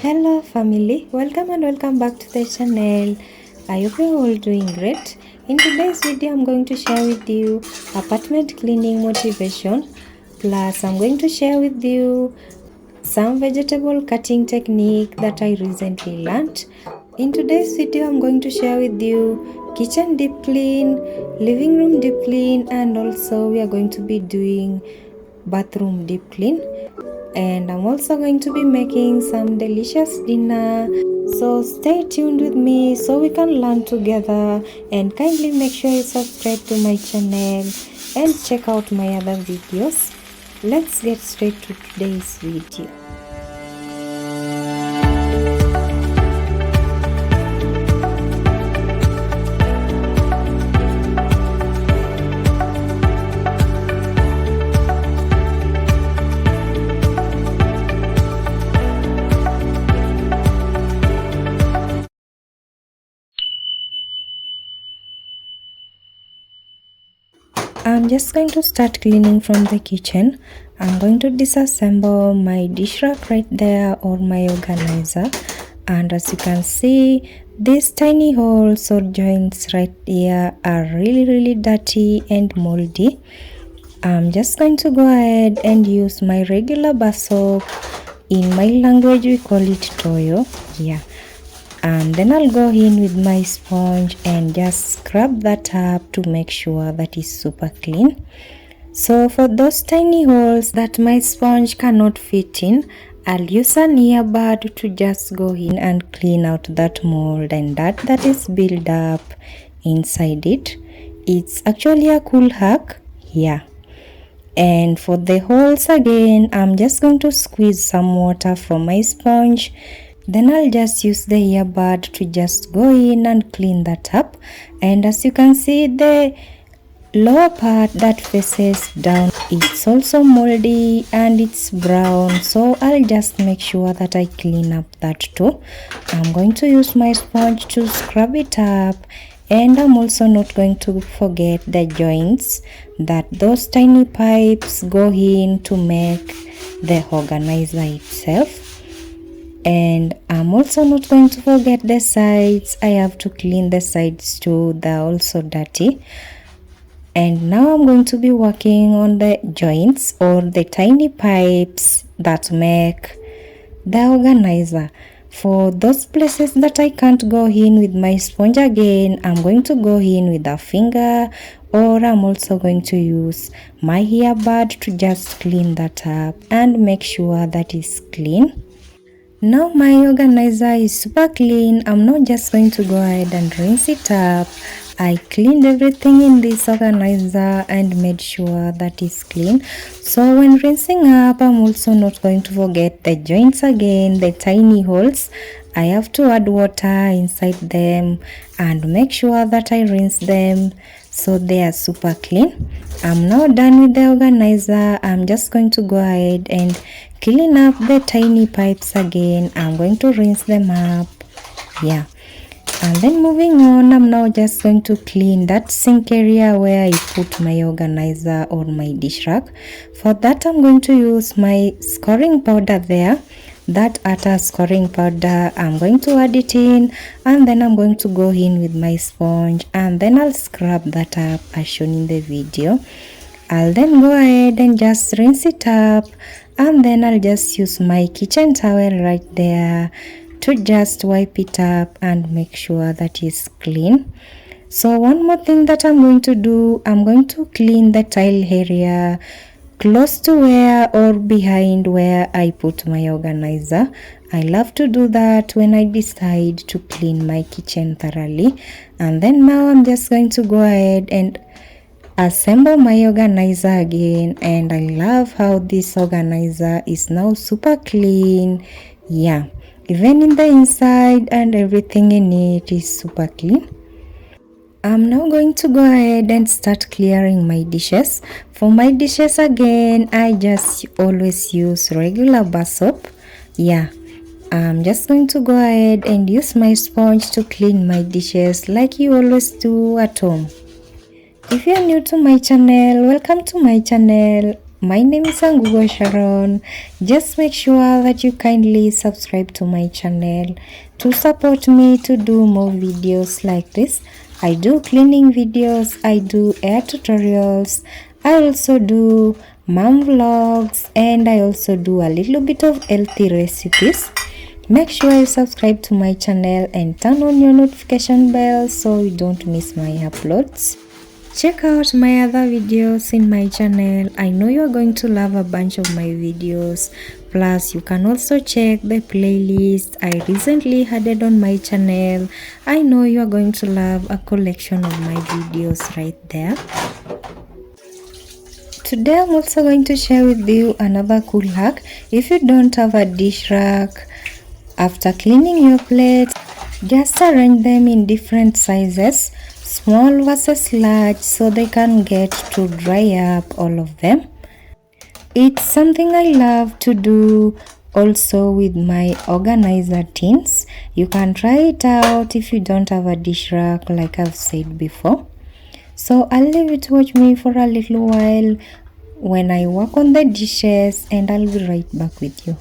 Hello family, welcome back to the channel. I hope you're all doing great. In today's video I'm going to share with you apartment cleaning motivation, plus I'm going to share with you some vegetable cutting technique that I recently learned. In today's video I'm going to share with you kitchen deep clean, living room deep clean, and also we are going to be doing bathroom deep clean. And I'm also going to be making some delicious dinner, so stay tuned with me so we can learn together, and kindly make sure you subscribe to my channel and check out my other videos. Let's get straight to today's video. I'm just going to start cleaning from the kitchen. I'm going to disassemble my dish rack right there, or my organizer, and as you can see, these tiny holes or joints right here are really dirty and moldy. I'm just going to go ahead and use my regular bar soap. In my language we call it toyo, and then I'll go in with my sponge and just scrub that up to make sure that is super clean. So for those tiny holes that my sponge cannot fit in, I'll use an earbud to just go in and clean out that mold and that is built up inside it. It's actually a cool hack, And for the holes again, I'm just going to squeeze some water from my sponge. Then I'll just use the earbud to just go in and clean that up. And as you can see, the lower part that faces down, it's also moldy and it's brown. So I'll just make sure that I clean up that too. I'm going to use my sponge to scrub it up. And I'm also not going to forget the joints that those tiny pipes go in to make the organizer itself. And I'm also not going to forget the sides. I have to clean the sides too, they're also dirty. And now I'm going to be working on the joints or the tiny pipes that make the organizer. For those places that I can't go in with my sponge again, I'm going to go in with a finger, or I'm also going to use my earbud to just clean that up and make sure that is clean. Now my organizer is super clean. I'm not just going to go ahead and rinse it up. I cleaned everything in this organizer and made sure that is clean. So when rinsing up, I'm also not going to forget the joints again, the tiny holes. I have to add water inside them and make sure that I rinse them so they are super clean. I'm now done with the organizer. I'm just going to go ahead and clean up the tiny pipes again. I'm going to rinse them up, and then moving on, I'm now just going to clean that sink area where I put my organizer or my dish rack. For that, I'm going to use my scoring powder there. That utter scoring powder, I'm going to add it in, and then I'm going to go in with my sponge, and then I'll scrub that up as shown in the video. I'll then go ahead and just rinse it up, and then I'll just use my kitchen towel right there to just wipe it up and make sure that it's clean. So one more thing that I'm going to do, I'm going to clean the tile area close to where or behind where I put my organizer. I love to do that when I decide to clean my kitchen thoroughly. And then now I'm just going to go ahead and assemble my organizer again, and I love how this organizer is now super clean. Even in the inside and everything in it is super clean. I'm now going to go ahead and start clearing my dishes. For my dishes again, I just always use regular bar soap. I'm just going to go ahead and use my sponge to clean my dishes like you always do at home. If you're new to my channel, welcome to my channel. My name is Angugo Sharon. Just make sure that you kindly subscribe to my channel to support me to do more videos like this. I do cleaning videos, I do hair tutorials, I also do mom vlogs, and I also do a little bit of healthy recipes. Make sure you subscribe to my channel and turn on your notification bell so you don't miss my uploads. Check out my other videos in my channel. I know you're going to love a bunch of my videos. Plus, you can also check the playlist I recently added on my channel. I know you're going to love a collection of my videos right there. Today I'm also going to share with you another cool hack. If you don't have a dish rack, after cleaning your plates, just arrange them in different sizes, small versus large, so they can get to dry up all of them. It's something I love to do also with my organizer tins. You can try it out if you don't have a dish rack like I've said before. So I'll leave it to watch me for a little while when I work on the dishes, and I'll be right back with you.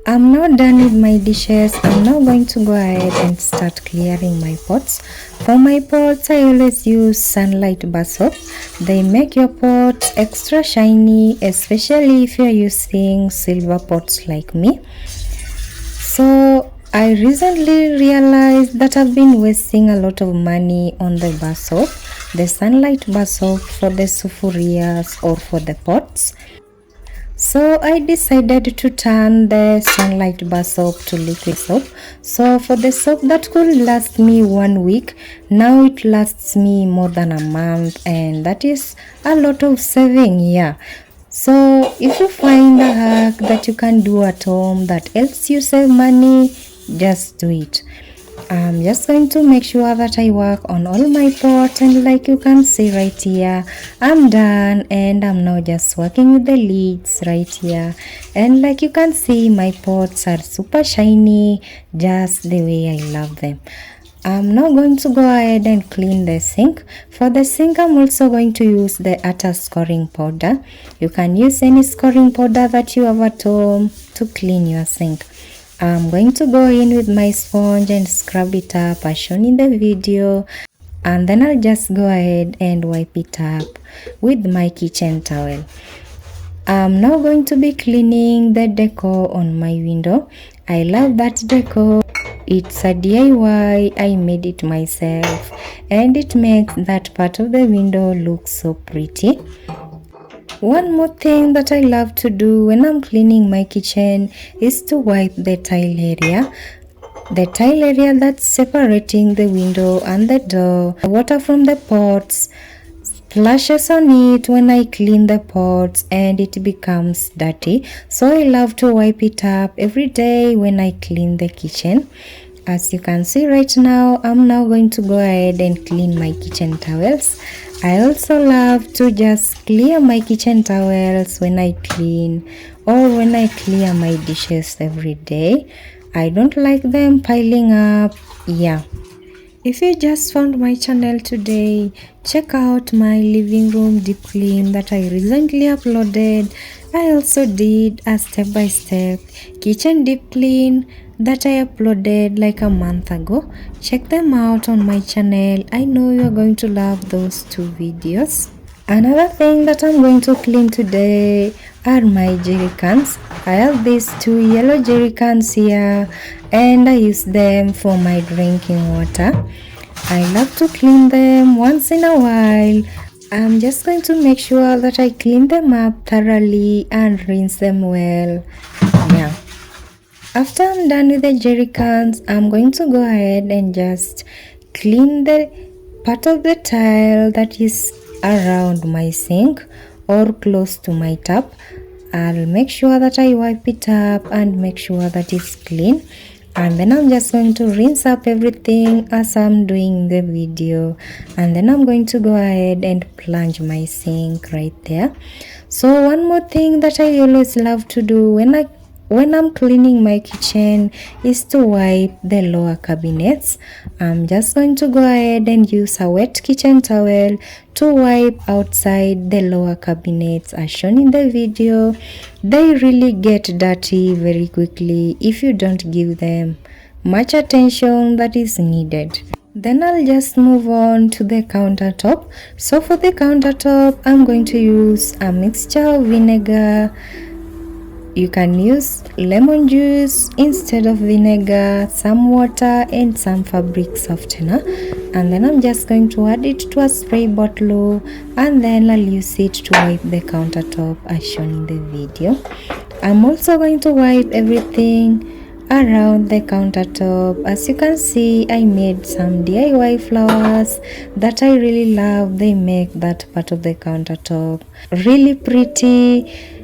I'm now done with my dishes. I'm now going to go ahead and start clearing my pots. For my pots, I always use sunlight bar soap. They make your pots extra shiny, especially if you're using silver pots like me. So I recently realized that I've been wasting a lot of money on the bar soap, the sunlight bar soap for the sufurias or for the pots. So I decided to turn the sunlight bar soap to liquid soap. So for the soap that could last me 1 week, now it lasts me more than a month, and that is a lot of saving, yeah. So if you find a hack that you can do at home that helps you save money, just do it. I'm just going to make sure that I work on all my pots, and like you can see right here, I'm done, and I'm now just working with the lids right here. And like you can see, my pots are super shiny, just the way I love them. I'm now going to go ahead and clean the sink. For the sink, I'm also going to use the Ata scoring powder. You can use any scoring powder that you have at home to clean your sink. I'm going to go in with my sponge and scrub it up as shown in the video, and then I'll just go ahead and wipe it up with my kitchen towel. I'm now going to be cleaning the decor on my window. I love that decor. It's a DIY, I made it myself, and it makes that part of the window look so pretty. One more thing that I love to do when I'm cleaning my kitchen is to wipe the tile area. The tile area that's separating the window and the door. The water from the pots splashes on it when I clean the pots and it becomes dirty. So I love to wipe it up every day when I clean the kitchen. As you can see right now, I'm now going to go ahead and clean my kitchen towels. I also love to just clear my kitchen towels when I clean or when I clear my dishes every day. I don't like them piling up. Yeah. If you just found my channel today, check out my living room deep clean that I recently uploaded. I also did a step-by-step kitchen deep clean that I uploaded like a month ago. Check them out on my channel. I know you're going to love those two videos. Another thing that I'm going to clean today are my jerry cans. I have these two yellow jerry cans here and I use them for my drinking water. I love to clean them once in a while. I'm just going to make sure that I clean them up thoroughly and rinse them well. Yeah. After I'm done with the jerry cans, I'm going to go ahead and just clean the part of the tile that is around my sink or close to my tap. I'll make sure that I wipe it up and make sure that it's clean, and then I'm just going to rinse up everything as I'm doing the video, and then I'm going to go ahead and plunge my sink right there. So one more thing that I always love to do when I'm cleaning my kitchen is to wipe the lower cabinets. I'm just going to go ahead and use a wet kitchen towel to wipe outside the lower cabinets as shown in the video. They really get dirty very quickly if you don't give them much attention that is needed. Then I'll just move on to the countertop. So for the countertop, I'm going to use a mixture of vinegar. You can use lemon juice instead of vinegar, some water and some fabric softener, and then I'm just going to add it to a spray bottle, and then I'll use it to wipe the countertop as shown in the video. I'm also going to wipe everything around the countertop. As you can see, I made some DIY flowers that I really love. They make that part of the countertop really pretty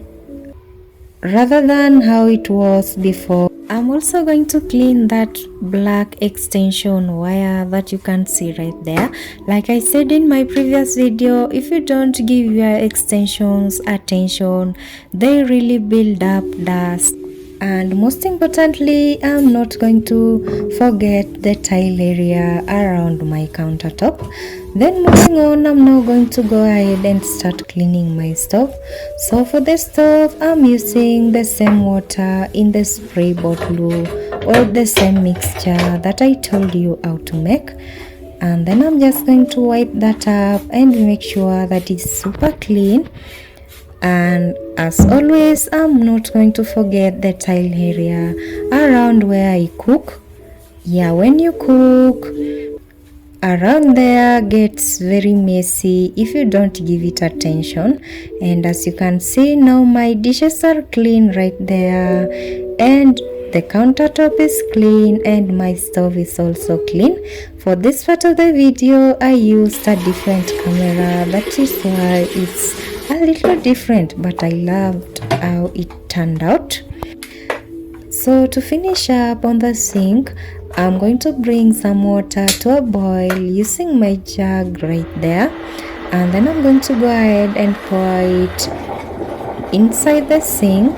rather than how it was before. I'm also going to clean that black extension wire that you can see right there. Like I said in my previous video, if you don't give your extensions attention, they really build up dust. And most importantly, I'm not going to forget the tile area around my countertop. Then moving on, I'm now going to go ahead and start cleaning my stove. So for the stove, I'm using the same water in the spray bottle or the same mixture that I told you how to make. And then I'm just going to wipe that up and make sure that it's super clean. And as always, I'm not going to forget the tile area around where I cook. Yeah, when you cook, around there gets very messy if you don't give it attention. And as you can see now, my dishes are clean right there, and the countertop is clean, and my stove is also clean. For this part of the video, I used a different camera. That is why it's a little different, but I loved how it turned out. So to finish up on the sink, I'm going to bring some water to a boil using my jug right there, and then I'm going to go ahead and pour it inside the sink.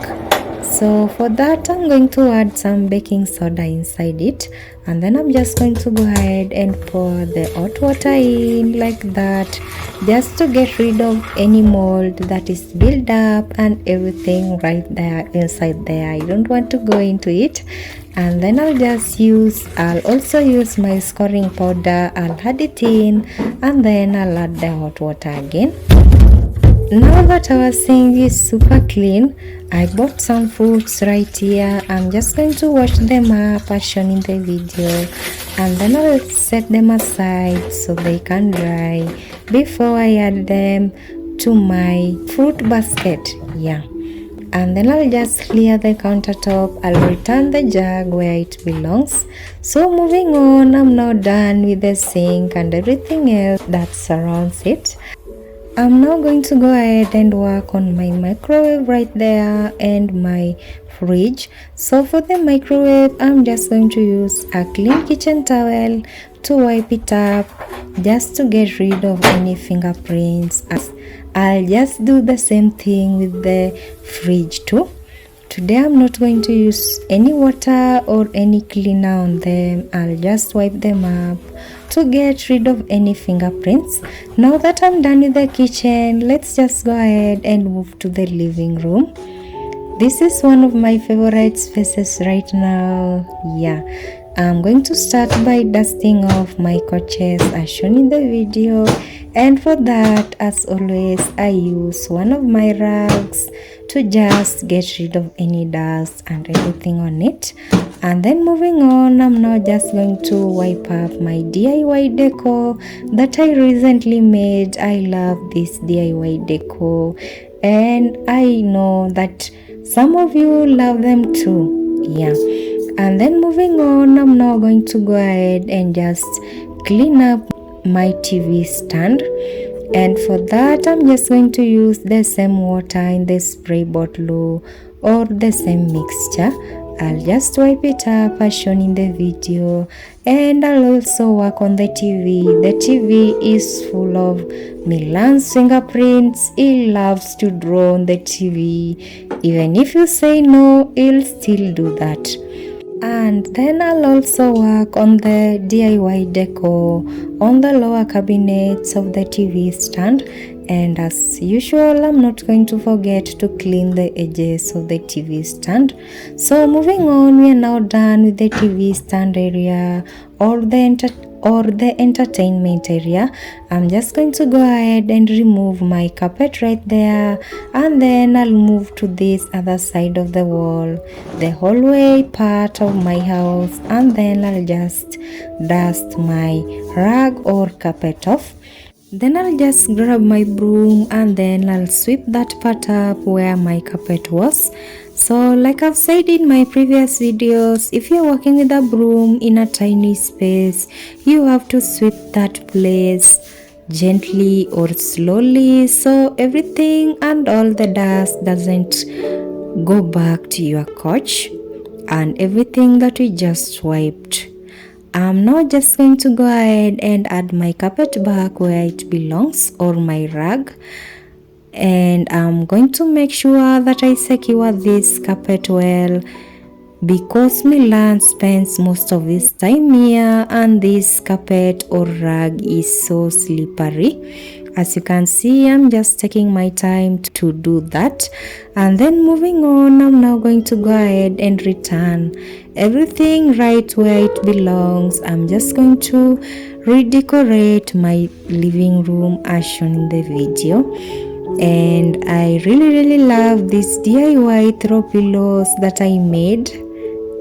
So for that, I'm going to add some baking soda inside it, and then I'm just going to go ahead and pour the hot water in like that, just to get rid of any mold that is built up and everything right there inside there. I don't want to go into it. And then I'll also use my scoring powder. I'll add it in, and then I'll add the hot water again. Now that our sink is super clean, I bought some fruits right here. I'm just going to wash them up as shown in the video, and then I'll set them aside so they can dry before I add them to my fruit basket. Yeah. And then I'll just clear the countertop. I'll return the jug where it belongs. So moving on, I'm now done with the sink and everything else that surrounds it. I'm now going to go ahead and work on my microwave right there and my fridge. So for the microwave, I'm just going to use a clean kitchen towel to wipe it up just to get rid of any fingerprints. I'll just do the same thing with the fridge too. Today I'm not going to use any water or any cleaner on them. I'll just wipe them up to get rid of any fingerprints. Now that I'm done with the kitchen, let's just go ahead and move to the living room. This is one of my favorite spaces right now. Yeah, I'm going to start by dusting off my couches as shown in the video, and for that, as always, I use one of my rugs to just get rid of any dust and everything on it. And then moving on, I'm now just going to wipe up my DIY decor that I recently made. I love this DIY decor and I know that some of you love them too. Yeah. And then moving on, I'm now going to go ahead and just clean up my TV stand. And for that, I'm just going to use the same water in the spray bottle or the same mixture. I'll just wipe it up as shown in the video, and I'll also work on the TV. The TV is full of Milan's fingerprints. He loves to draw on the TV. Even if you say no, he'll still do that. And then I'll also work on the DIY decor on the lower cabinets of the TV stand. And as usual, I'm not going to forget to clean the edges of the TV stand. So moving on, we are now done with the TV stand area or the entertainment area. I'm just going to go ahead and remove my carpet right there, and then I'll move to this other side of the wall, the hallway part of my house, and then I'll just dust my rug or carpet off. Then I'll just grab my broom and then I'll sweep that part up where my carpet was. So like I've said in my previous videos, if you're working with a broom in a tiny space, you have to sweep that place gently or slowly so everything and all the dust doesn't go back to your couch and everything that we just wiped. I'm now just going to go ahead and add my carpet back where it belongs or my rug, and I'm going to make sure that I secure this carpet well because Milan spends most of his time here and this carpet or rug is so slippery. As you can see, I'm just taking my time to do that. And then moving on, I'm now going to go ahead and return everything right where it belongs. I'm just going to redecorate my living room as shown in the video. And I really love these DIY throw pillows that I made.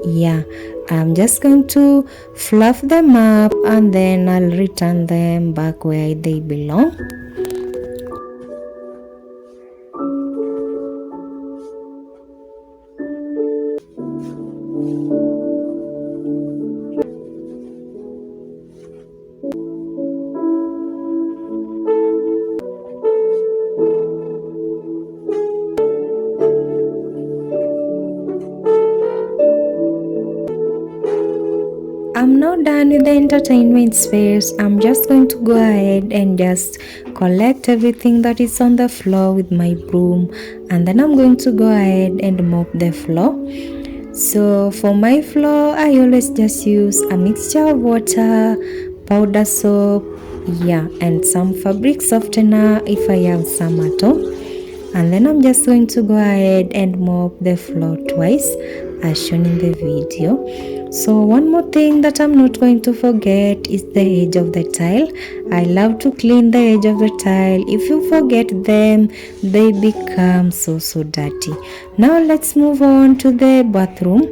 Yeah, I'm just going to fluff them up and then I'll return them back where they belong. I'm now done with the entertainment space. I'm just going to go ahead and just collect everything that is on the floor with my broom, and then I'm going to go ahead and mop the floor. So for my floor, I always just use a mixture of water, powder soap, and some fabric softener if I have some at home. And then I'm just going to go ahead and mop the floor twice as shown in the video. So one more thing that I'm not going to forget is the edge of the tile. I love to clean the edge of the tile. If you forget them, they become so dirty. Now let's move on to the bathroom.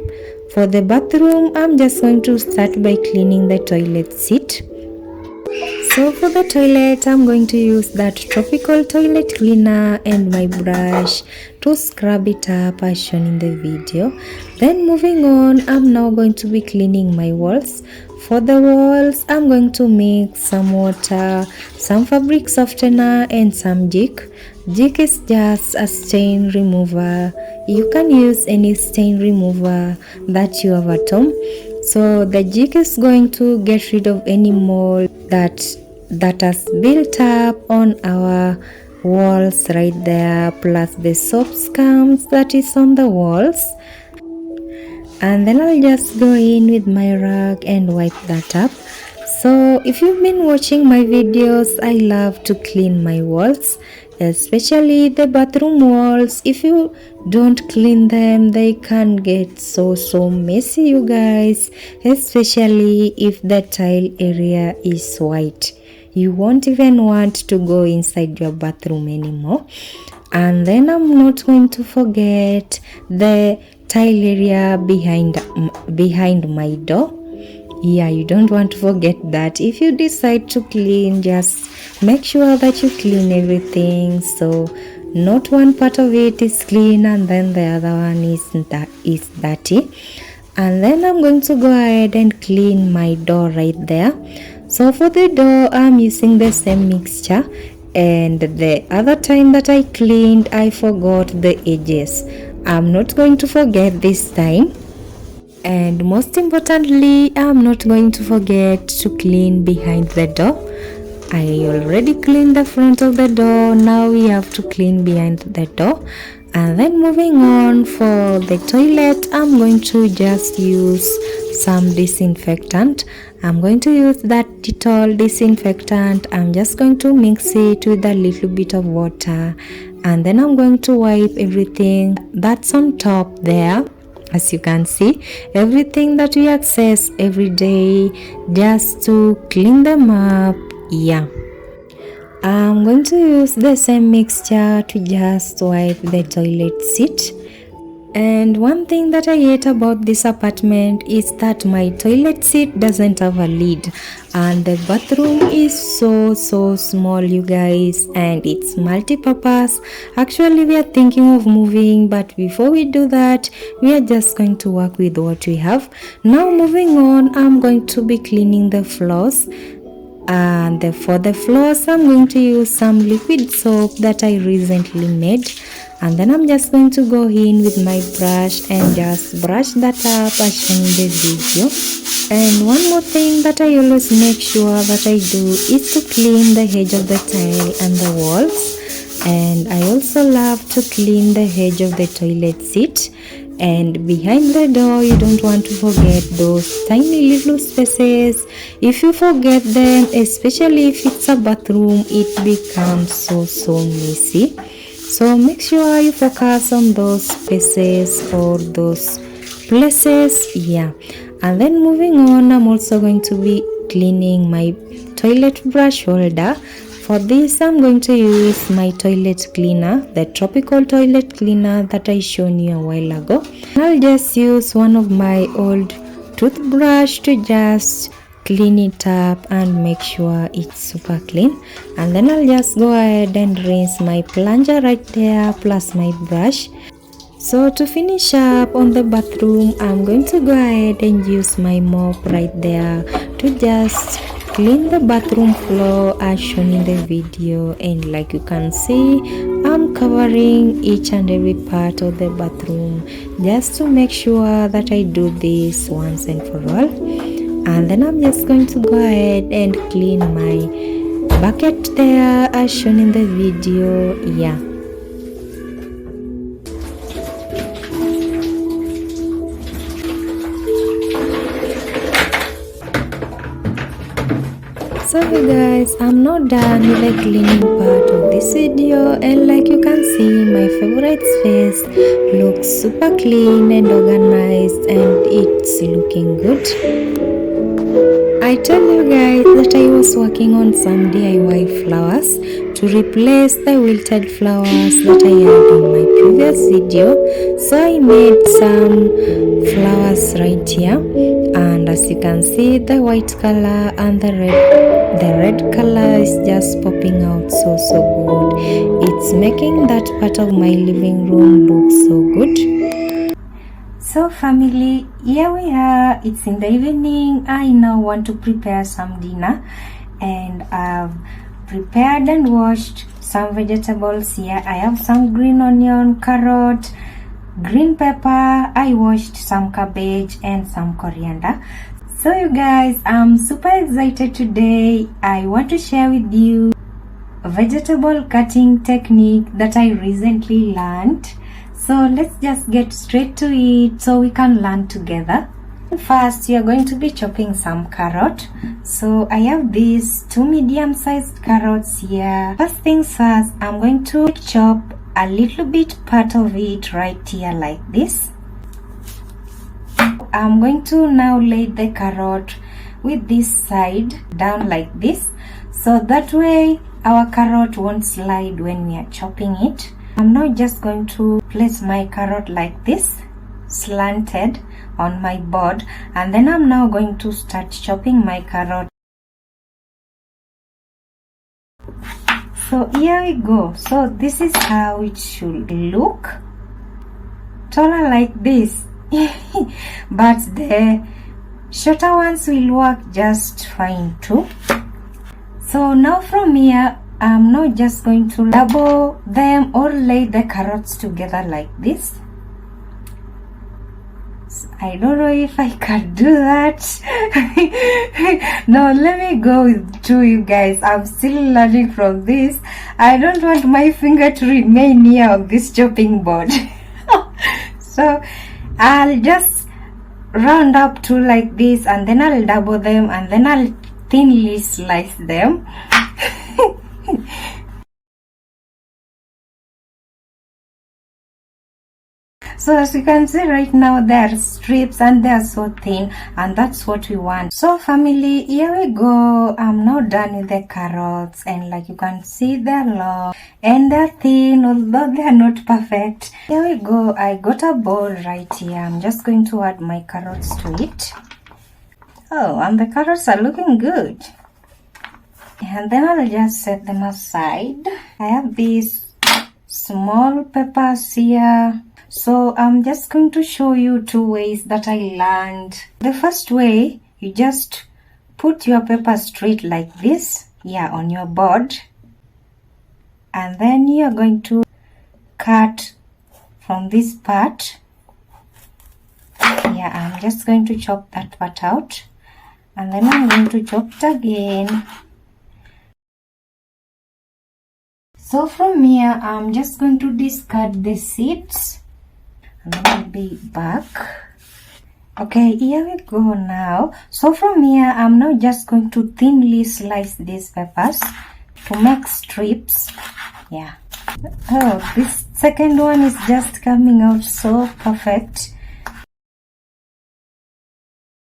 For the bathroom, I'm just going to start by cleaning the toilet seat. So for the toilet, I'm going to use that tropical toilet cleaner and my brush to scrub it up as shown in the video. Then moving on, I'm now going to be cleaning my walls. For the walls, I'm going to mix some water, some fabric softener and some Jik. Jik is just a stain remover. You can use any stain remover that you have at home. So the Jik is going to get rid of any mold that has built up on our walls right there, plus the soap scums that is on the walls. And then I'll just go in with my rag and wipe that up. So if you've been watching my videos, I love to clean my walls, especially the bathroom walls. If you don't clean them, they can get so messy, you guys, especially if the tile area is white. You won't even want to go inside your bathroom anymore. And then I'm not going to forget the tile area behind my door. Yeah, you don't want to forget that. If you decide to clean, just make sure that you clean everything, so not one part of it is clean and then the other one is dirty. And then I'm going to go ahead and clean my door right there. So for the door, I'm using the same mixture, and the other time that I cleaned, I forgot the edges. I'm not going to forget this time. And most importantly, I'm not going to forget to clean behind the door. I already cleaned the front of the door. Now we have to clean behind the door. And then moving on, for the toilet, I'm going to just use some disinfectant. I'm going to use that Dettol disinfectant. I'm just going to mix it with a little bit of water, and then I'm going to wipe everything that's on top there. As you can see, everything that we access every day, just to clean them up. Yeah, I'm going to use the same mixture to just wipe the toilet seat. And one thing that I hate about this apartment is that my toilet seat doesn't have a lid, and the bathroom is so small, you guys, and it's multi-purpose. Actually, we are thinking of moving, but before we do that, we are just going to work with what we have. Now moving on, I'm going to be cleaning the floors. And for the floors, I'm going to use some liquid soap that I recently made, and then I'm just going to go in with my brush and just brush that up as shown in the video. And one more thing that I always make sure that I do is to clean the edge of the tile and the walls. And I also love to clean the edge of the toilet seat. And behind the door, you don't want to forget those tiny little spaces. If you forget them, especially if it's a bathroom, it becomes so messy. So make sure you focus on those spaces or those places. Yeah. And then moving on, I'm also going to be cleaning my toilet brush holder. For this, I'm going to use my toilet cleaner, the tropical toilet cleaner that I shown you a while ago. I'll just use one of my old toothbrush to just clean it up and make sure it's super clean. And then I'll just go ahead and rinse my plunger right there plus my brush. So to finish up on the bathroom, I'm going to go ahead and use my mop right there to just clean the bathroom floor as shown in the video. And like you can see, I'm covering each and every part of the bathroom just to make sure that I do this once and for all. And then I'm just going to go ahead and clean my bucket there as shown in the video. Yeah. So hey guys, I'm not done with the cleaning part of this video, and like you can see, my favorite space looks super clean and organized, and it's looking good. I told you guys that I was working on some DIY flowers to replace the wilted flowers that I had in my previous video. So I made some flowers right here, and as as you can see, the white color and the red color is just popping out so good. It's making that part of my living room look so good. So family, here we are. It's in the evening. I now want to prepare some dinner, and I've prepared and washed some vegetables here. I have some green onion, carrot, green pepper. I washed some cabbage and some coriander. So you guys, I'm super excited today. I want to share with you a vegetable cutting technique that I recently learned. So let's just get straight to it so we can learn together. First, you are going to be chopping some carrot. So I have these 2 medium-sized carrots here. First things first, I'm going to chop a little bit part of it right here like this. I'm going to now lay the carrot with this side down like this, so that way our carrot won't slide when we are chopping it. I'm now just going to place my carrot like this, slanted on my board, and then I'm now going to start chopping my carrot. So here we go. So this is how it should look, taller like this. But the shorter ones will work just fine too. So now from here, I'm not just going to double them or lay the carrots together like this. I don't know if I can do that. No, let me go with two, you guys. I'm still learning from this. I don't want my finger to remain here on this chopping board. So I'll just round up two like this, and then I'll double them, and then I'll thinly slice them. So as you can see right now, there are strips and they are so thin, and that's what we want. So family, here we go. I'm now done with the carrots, and like you can see, they're long and they're thin, although they are not perfect. Here we go. I got a bowl right here. I'm just going to add my carrots to it. Oh, and the carrots are looking good. And then I'll just set them aside. I have these small peppers here. So I'm just going to show you 2 ways that I learned. The first way, you just put your pepper straight like this, on your board. And then you're going to cut from this part. I'm just going to chop that part out. And then I'm going to chop it again. So from here, I'm just going to discard the seeds. And then I'll be back. Okay, here we go now. So from here, I'm now just going to thinly slice these peppers to make strips. Oh, this second one is just coming out so perfect.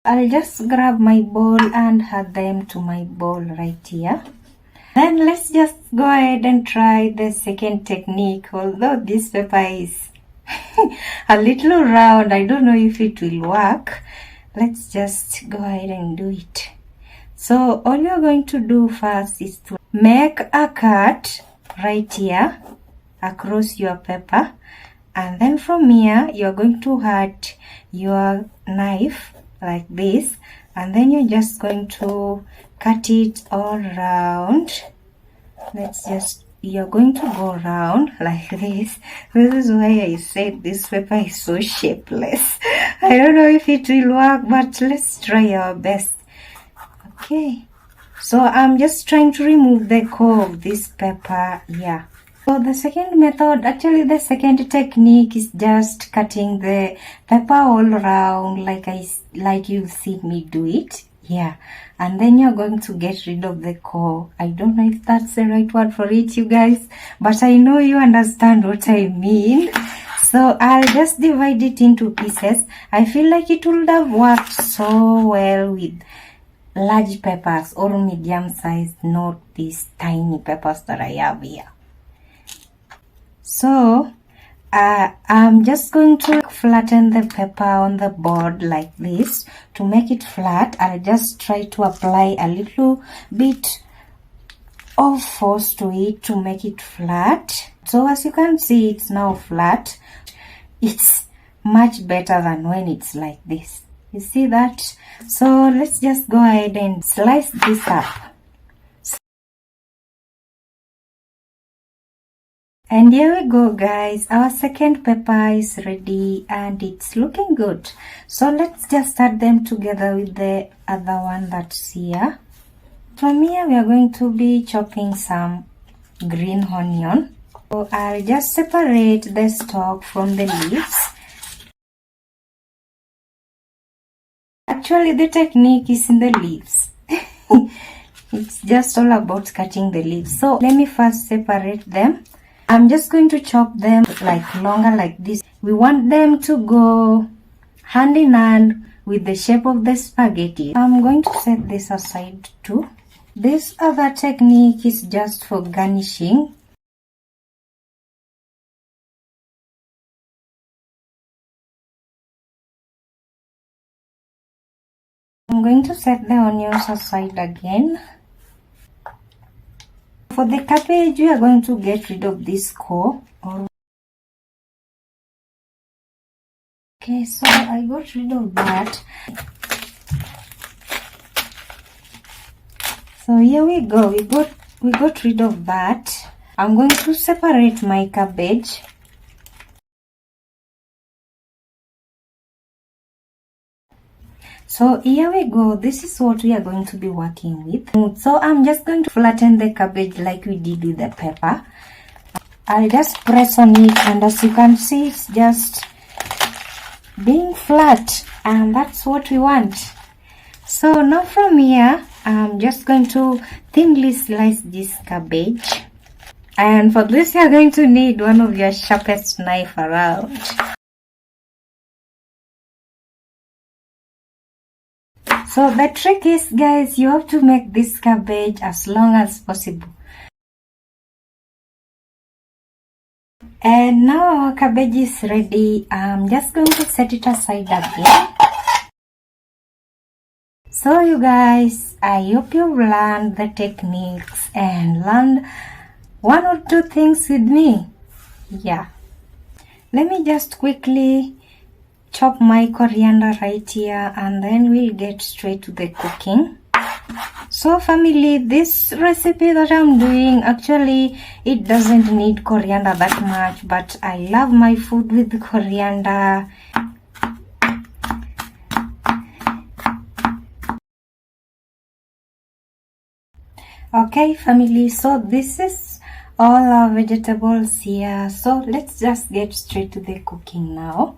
I'll just grab my bowl and add them to my bowl right here. Then let's just go ahead and try the second technique. Although this pepper is a little round, I don't know if it will work. Let's just go ahead and do it. So all you're going to do first is to make a cut right here across your pepper, and then from here you're going to add your knife like this, and then you're just going to cut it all around. You're going to go around like this. This is why I said this pepper is so shapeless. I don't know if it will work, but let's try our best. Okay, so I'm just trying to remove the core of this pepper. So the second method, actually the second technique, is just cutting the pepper all around like you've seen me do it. And then you're going to get rid of the core. I don't know if that's the right word for it, you guys, but I know you understand what I mean. So I'll just divide it into pieces. I feel like it would have worked so well with large peppers or medium sized, not these tiny peppers that I have here. So I'm just going to flatten the pepper on the board like this to make it flat. I'll just try to apply a little bit of force to it to make it flat. So as you can see, it's now flat. It's much better than when it's like this. You see that? So let's just go ahead and slice this up. And here we go, guys. Our second pepper is ready and it's looking good. So let's just add them together with the other one that's here. From here, we are going to be chopping some green onion. So I'll just separate the stalk from the leaves. Actually, the technique is in the leaves. It's just all about cutting the leaves. So let me first separate them. I'm just going to chop them like longer like this. We want them to go hand in hand with the shape of the spaghetti. I'm going to set this aside too. This other technique is just for garnishing. I'm going to set the onions aside again. For the cabbage, we are going to get rid of this core. Okay, so I got rid of that. So here we go. We got rid of that. I'm going to separate my cabbage. So here we go. This is what we are going to be working with. So I'm just going to flatten the cabbage like we did with the pepper. I'll just press on it, and as you can see, it's just being flat, and that's what we want. So now from here, I'm just going to thinly slice this cabbage. And for this, you're going to need one of your sharpest knife around. So the trick is, guys, you have to make this cabbage as long as possible. And now our cabbage is ready. I'm just going to set it aside again. So you guys, I hope you've learned the techniques and learned one or two things with me. Yeah. Let me just quickly chop my coriander right here, and then we'll get straight to the cooking. So family, this recipe that I'm doing, actually it doesn't need coriander that much, but I love my food with coriander. Okay family, so this is all our vegetables here. So let's just get straight to the cooking now.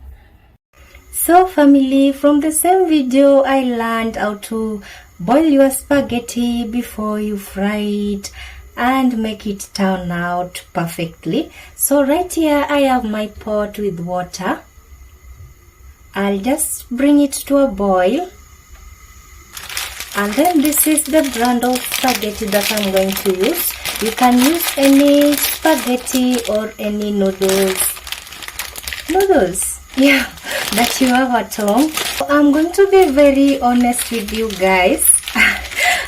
So family, from the same video I learned how to boil your spaghetti before you fry it and make it turn out perfectly. So right here I have my pot with water. I'll just bring it to a boil. And then this is the brand of spaghetti that I'm going to use. You can use any spaghetti or any noodles, yeah, that you have at home. I'm going to be very honest with you guys.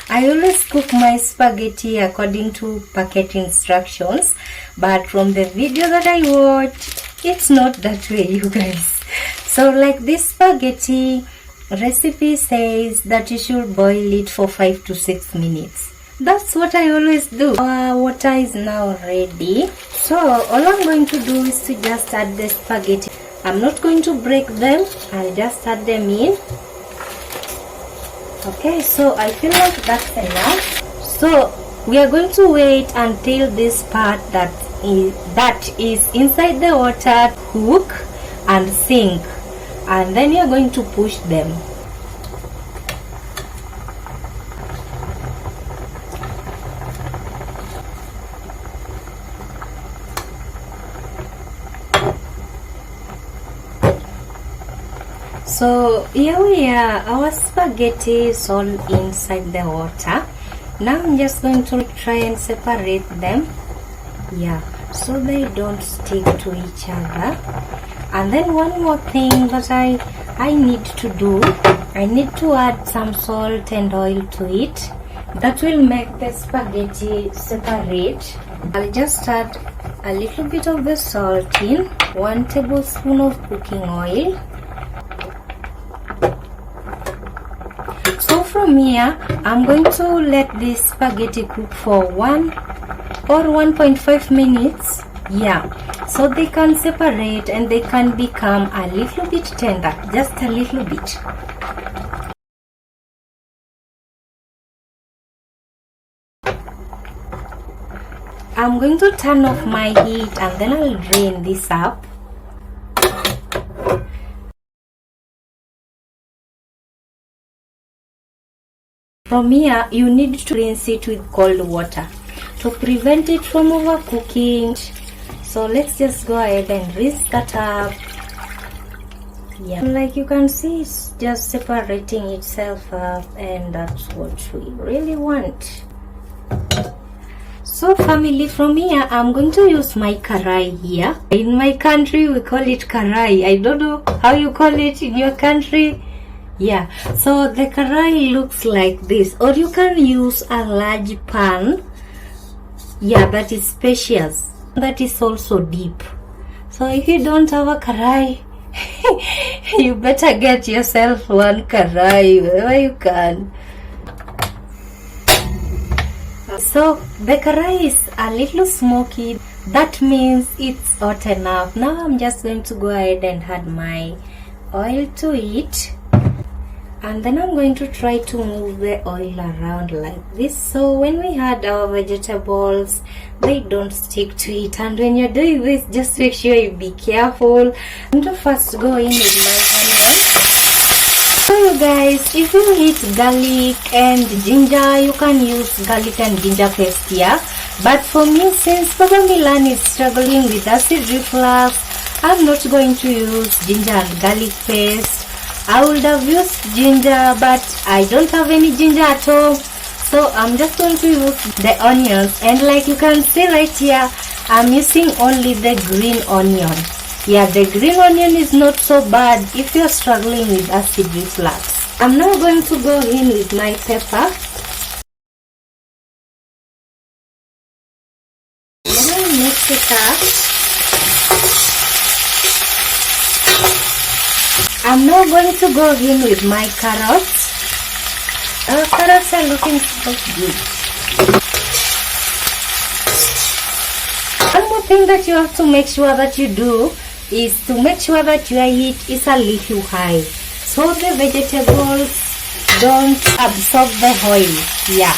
I always cook my spaghetti according to packet instructions, but from the video that I watched, it's not that way, you guys. So like this spaghetti recipe says that you should boil it for 5 to 6 minutes. That's what I always do. Our water is now ready. So all I'm going to do is to just add the spaghetti. I'm not going to break them. I'll just add them in. Okay, so I feel like that's enough. So we are going to wait until this part that is inside the water cook and sink. And then you're going to push them. So here we are, our spaghetti is all inside the water. Now I'm just going to try and separate them. Yeah, so they don't stick to each other. And then one more thing that I need to do, I need to add some salt and oil to it. That will make the spaghetti separate. I'll just add a little bit of the salt in, 1 tablespoon of cooking oil. So from here, I'm going to let this spaghetti cook for 1 or 1.5 minutes. Yeah, so they can separate and they can become a little bit tender, just a little bit. I'm going to turn off my heat and then I'll drain this up. From here, you need to rinse it with cold water to prevent it from overcooking. So let's just go ahead and rinse that up. Yeah, like you can see, it's just separating itself up, and that's what we really want. So family, from here I'm going to use my karai here. In my country we call it karai. I don't know how you call it in your country. Yeah, so the karai looks like this, or you can use a large pan. Yeah, that is spacious, that is also deep. So if you don't have a karai, you better get yourself one karai wherever you can. So the karai is a little smoky, that means it's hot enough. Now I'm just going to go ahead and add my oil to it, and then I'm going to try to move the oil around like this, so when we add our vegetables they don't stick to it. And when you're doing this, just make sure you be careful. I'm going to first go in with my onion. So you guys, if you eat garlic and ginger, you can use garlic and ginger paste here. But for me, since Papa Milan is struggling with acid reflux, I'm not going to use ginger and garlic paste. I would have used ginger, but I don't have any ginger at home. So I'm just going to use the onions. And like you can see right here, I'm using only the green onion. Yeah, the green onion is not so bad if you're struggling with acid reflux. I'm now going to go in with my pepper. Then I'll mix it up. I'm now going to go in with my carrots. Our carrots are looking so good. One more thing that you have to make sure that you do is to make sure that your heat is a little high, so the vegetables don't absorb the oil. Yeah.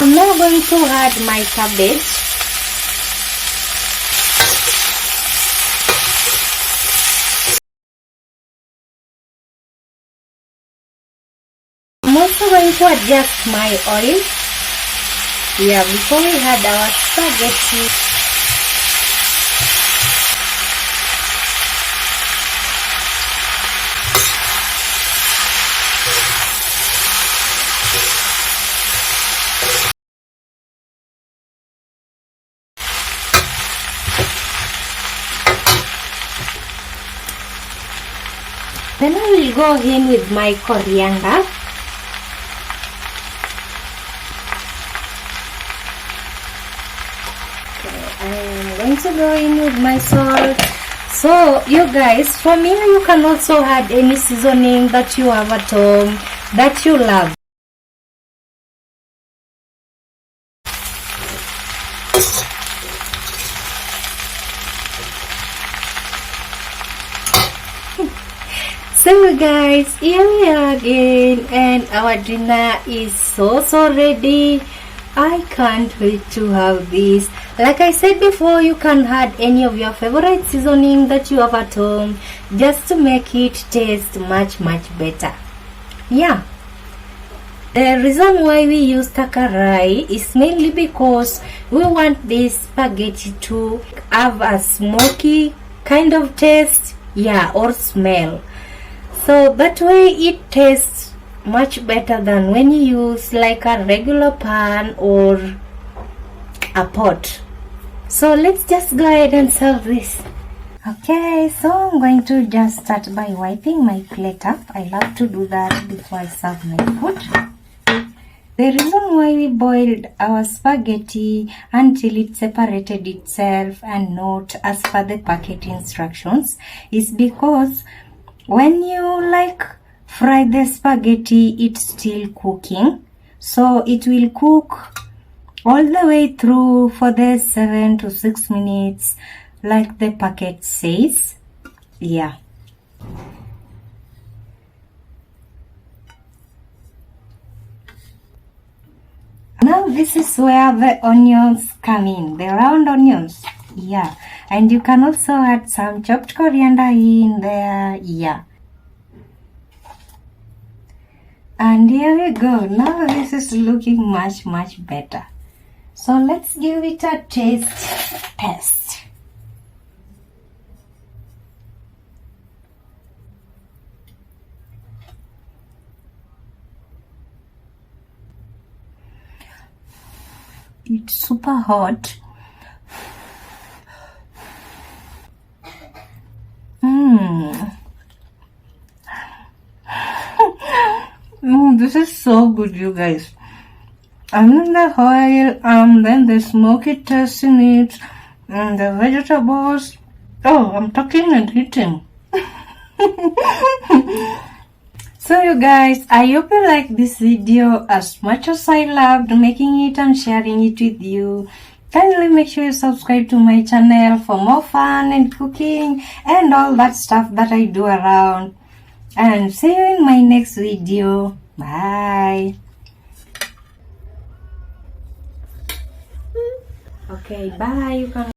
I'm now going to add my cabbage. I'm also going to adjust my oil. Yeah, before we add our spaghetti. Then I will go in with my coriander. I'm going to go in with my salt. So you guys, from here you can also add any seasoning that you have at home that you love. So guys, here we are again, and our dinner is so ready. I can't wait to have this. Like I said before, you can add any of your favorite seasoning that you have at home just to make it taste much better. Yeah, the reason why we use takarai is mainly because we want this spaghetti to have a smoky kind of taste, yeah, or smell. So that way it tastes much better than when you use like a regular pan or a pot. So let's just go ahead and serve this. Okay, so I'm going to just start by wiping my plate up. I love to do that before I serve my food. The reason why we boiled our spaghetti until it separated itself and not as per the packet instructions is because when you fry the spaghetti, it's still cooking. So it will cook all the way through for the 7 to 6 minutes like the packet says. Yeah. Now this is where the onions come in, the round onions. Yeah. And you can also add some chopped coriander in there. Yeah. And here we go. Now this is looking much better. So let's give it a taste test. It's super hot. This is so good, you guys. And then the oil, then the smoky taste in it, and the vegetables. Oh, I'm talking and eating. So you guys, I hope you like this video as much as I loved making it and sharing it with you. Kindly make sure you subscribe to my channel for more fun and cooking and all that stuff that I do around. And see you in my next video. Bye. Okay, bye. You can